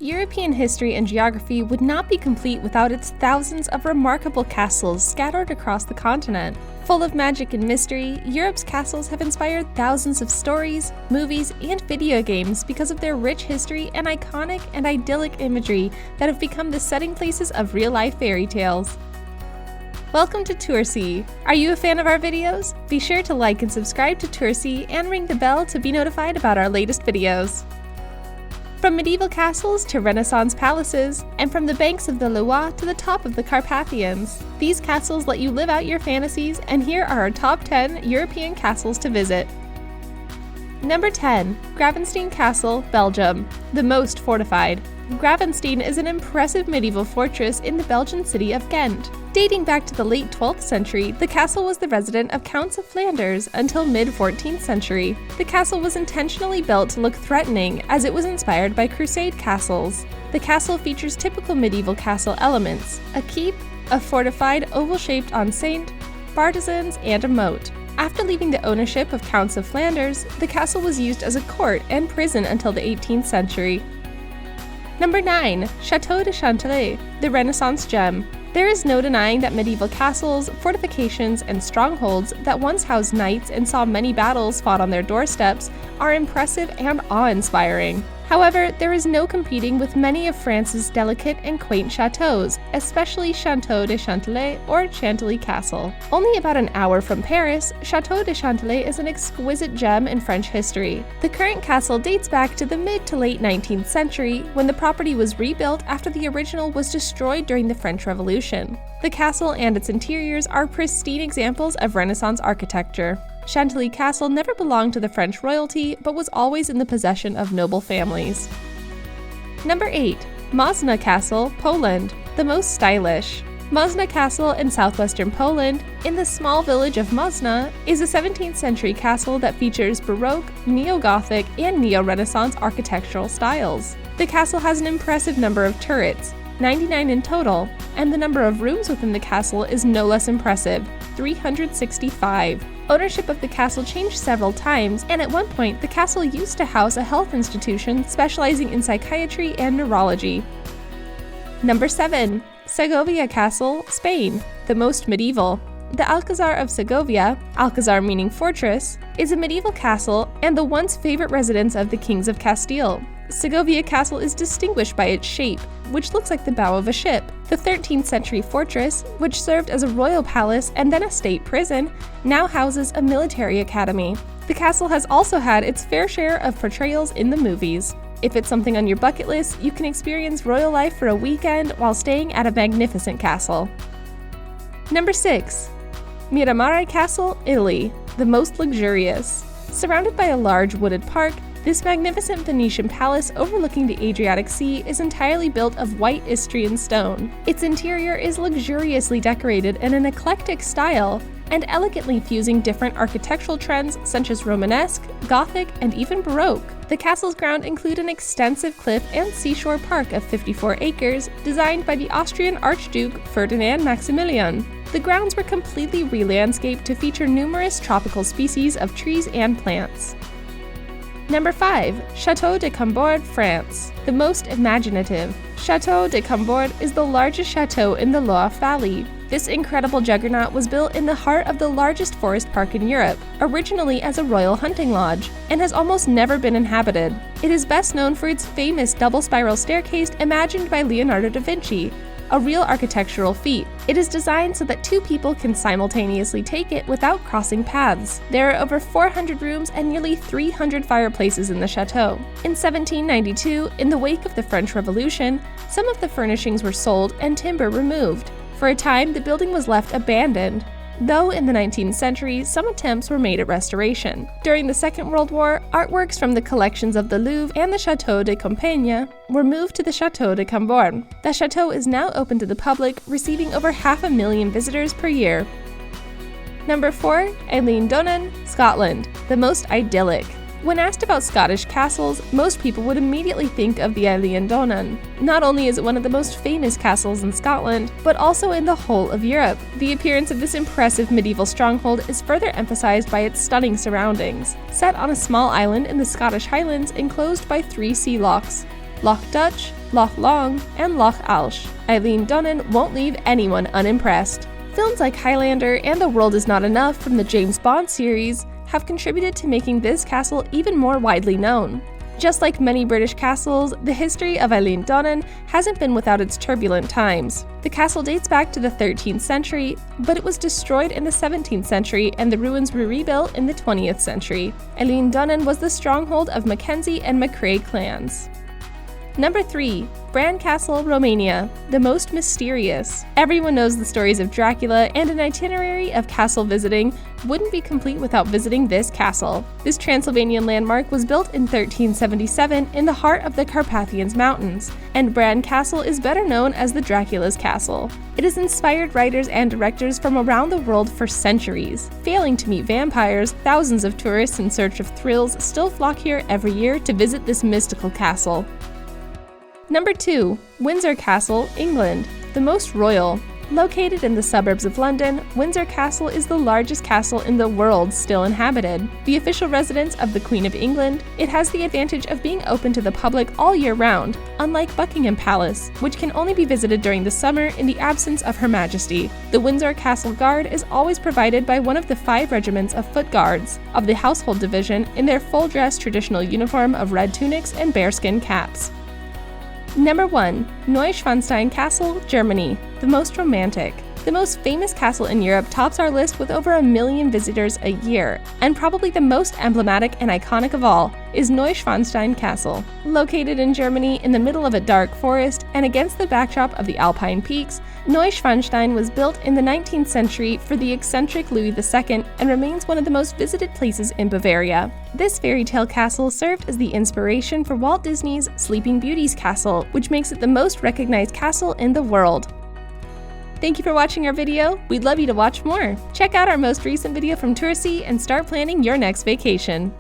European history and geography would not be complete without its thousands of remarkable castles scattered across the continent. Full of magic and mystery, Europe's castles have inspired thousands of stories, movies, and video games because of their rich history and iconic and idyllic imagery that have become the setting places of real-life fairy tales. Welcome to Toursee. Are you a fan of our videos? Be sure to like and subscribe to Toursee and ring the bell to be notified about our latest videos. From medieval castles to Renaissance palaces, and from the banks of the Loire to the top of the Carpathians, these castles let you live out your fantasies, and here are our top 10 European castles to visit. Number 10. Gravensteen Castle, Belgium, the most fortified. Gravensteen is an impressive medieval fortress in the Belgian city of Ghent. Dating back to the late 12th century, the castle was the residence of Counts of Flanders until mid-14th century. The castle was intentionally built to look threatening as it was inspired by Crusade castles. The castle features typical medieval castle elements: a keep, a fortified oval-shaped enceinte, partisans, and a moat. After leaving the ownership of Counts of Flanders, the castle was used as a court and prison until the 18th century. Number 9. Chateau de Chantilly, the Renaissance gem. There is no denying that medieval castles, fortifications, and strongholds that once housed knights and saw many battles fought on their doorsteps are impressive and awe-inspiring. However, there is no competing with many of France's delicate and quaint chateaux, especially Chateau de Chantilly or Chantilly Castle. Only about an hour from Paris, Chateau de Chantilly is an exquisite gem in French history. The current castle dates back to the mid to late 19th century, when the property was rebuilt after the original was destroyed during the French Revolution. The castle and its interiors are pristine examples of Renaissance architecture. Chantilly Castle never belonged to the French royalty, but was always in the possession of noble families. Number 8. Moszna Castle, Poland, the most stylish. Moszna Castle in southwestern Poland, in the small village of Moszna, is a 17th century castle that features Baroque, Neo-Gothic, and Neo-Renaissance architectural styles. The castle has an impressive number of turrets, 99 in total, and the number of rooms within the castle is no less impressive, 365. Ownership of the castle changed several times, and at one point the castle used to house a health institution specializing in psychiatry and neurology. Number 7. Segovia Castle, Spain, the most medieval. The Alcazar of Segovia, Alcazar meaning fortress, is a medieval castle and the once favorite residence of the kings of Castile. Segovia Castle is distinguished by its shape, which looks like the bow of a ship. The 13th century fortress, which served as a royal palace and then a state prison, now houses a military academy. The castle has also had its fair share of portrayals in the movies. If it's something on your bucket list, you can experience royal life for a weekend while staying at a magnificent castle. Number 6. Miramare Castle, Italy, the most luxurious. Surrounded by a large wooded park, this magnificent Venetian palace overlooking the Adriatic Sea is entirely built of white Istrian stone. Its interior is luxuriously decorated in an eclectic style and elegantly fusing different architectural trends such as Romanesque, Gothic, and even Baroque. The castle's grounds include an extensive cliff and seashore park of 54 acres designed by the Austrian Archduke Ferdinand Maximilian. The grounds were completely re-landscaped to feature numerous tropical species of trees and plants. Number 5. Chateau de Chambord, France, the most imaginative. Chateau de Chambord is the largest chateau in the Loire Valley. This incredible juggernaut was built in the heart of the largest forest park in Europe, originally as a royal hunting lodge, and has almost never been inhabited. It is best known for its famous double spiral staircase imagined by Leonardo da Vinci, a real architectural feat. It is designed so that two people can simultaneously take it without crossing paths. There are over 400 rooms and nearly 300 fireplaces in the chateau. In 1792, in the wake of the French Revolution, some of the furnishings were sold and timber removed. For a time, the building was left abandoned, though in the 19th century, some attempts were made at restoration. During the Second World War, artworks from the collections of the Louvre and the Chateau de Compiègne were moved to the Chateau de Chambord. The chateau is now open to the public, receiving over 500,000 visitors per year. Number 4. EILEAN, DONAN, Scotland, the most idyllic. When asked about Scottish castles, most people would immediately think of the EILEAN DONAN. Not only is it one of the most famous castles in Scotland, but also in the whole of Europe. The appearance of this impressive medieval stronghold is further emphasized by its stunning surroundings. Set on a small island in the Scottish Highlands enclosed by 3 sea locks, Loch Dutch, Loch Long, and Loch Alsh. Eileen Donan won't leave anyone unimpressed. Films like Highlander and The World Is Not Enough from the James Bond series have contributed to making this castle even more widely known. Just like many British castles, the history of Eileen Donan hasn't been without its turbulent times. The castle dates back to the 13th century, but it was destroyed in the 17th century and the ruins were rebuilt in the 20th century. Eileen Donan was the stronghold of Mackenzie and McRae clans. Number 3. Bran Castle, Romania, the most mysterious. Everyone knows the stories of Dracula, and an itinerary of castle visiting wouldn't be complete without visiting this castle. This Transylvanian landmark was built in 1377 in the heart of the Carpathians mountains, and Bran Castle is better known as the Dracula's Castle. It has inspired writers and directors from around the world for centuries. Failing to meet vampires, thousands of tourists in search of thrills still flock here every year to visit this mystical castle. Number 2. Windsor Castle, England, the most royal. Located in the suburbs of London, Windsor Castle is the largest castle in the world still inhabited. The official residence of the Queen of England, it has the advantage of being open to the public all year round, unlike Buckingham Palace, which can only be visited during the summer in the absence of Her Majesty. The Windsor Castle Guard is always provided by one of the 5 regiments of foot guards of the Household Division in their full-dress traditional uniform of red tunics and bearskin caps. Number 1. Neuschwanstein Castle, Germany, the most romantic. The most famous castle in Europe tops our list with over 1 million visitors a year, and probably the most emblematic and iconic of all is Neuschwanstein Castle. Located in Germany in the middle of a dark forest and against the backdrop of the Alpine peaks, Neuschwanstein was built in the 19th century for the eccentric Louis II and remains one of the most visited places in Bavaria. This fairy tale castle served as the inspiration for Walt Disney's Sleeping Beauty's castle, which makes it the most recognized castle in the world. Thank you for watching our video. We'd love you to watch more. Check out our most recent video from Toursee and start planning your next vacation.